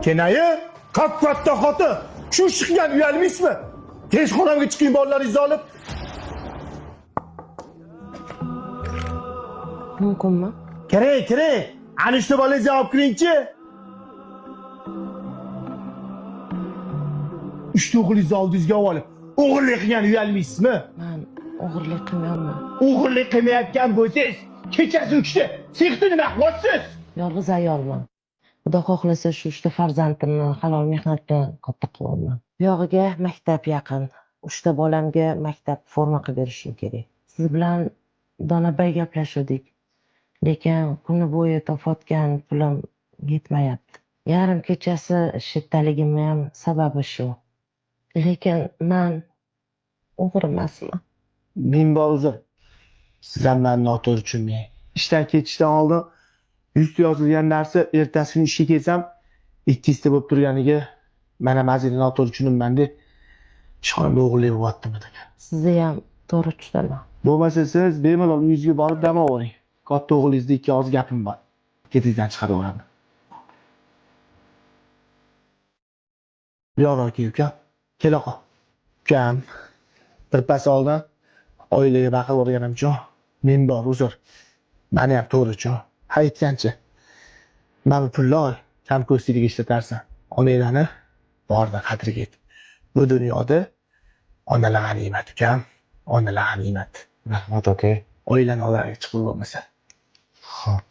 Kenayi, katta xotin. Shu chiqgan uyalmaysizmi? Tez xonamga chiqing bolalaringizni olib. Mumkinmi? Kerak. Ana shu bolangizni olib kiringchi. Uchta o'g'lingizni oldingizga olib, o'g'irlik qilgan uyalmaysizmi? Men o'g'irlik qilmayapman. O'g'irlik qilmayotgan bo'lsangiz, kechasi 3da sexda nima qilyapsiz? Yolg'iz ayolman. Xudo xohlasa shu 3ta farzandimni halol mehnat bilan katta qilaman. Buyog'iga maktab yaqin. 3ta bolamga maktab forma qilib berishim kerak. Siz bilan Donabay gaplashdik. Lekin kuni bo'yi topotgan pulim yetmayapti. Yarim kechasi shiddaligimni ham sababi shu. Lekin men o'g'ri emasman. Men bor uzr. Sizdan meni noto'g'ri tushunmang. Ishdan ketishdan oldin yuzda yozilgan narsa ertasi kuni ishga kelsam 200 ta bo'lib turganiga mana mazini noto'g'ri tushunibman deb ishxonamda o'g'irlik bo'lyaptimi degan. Sizni ham to'g'ri tushunaman. Bo'lmasa siz bemalol uyingizga borib dam oling. Katta o'g'lingizni 2 og'iz gapim bor. Ketingizdan chiqarib yuboraman. Yo'q ukam. Kela qol. Ukam. Birpas oldin oilaga baqirib o'rganimcha, men bor uzr. Meni ham to'g'ri-chi. Aytgancha. Mana pulni ol, kamko'stlikka ishlatarsan. Onanglarni borda qadriga yet. Bu dunyoda onalar g'animat ukam, onalar g'animat. Rahmat aka. Oilani oladiga chiqib bo'lmasa. Xo'p.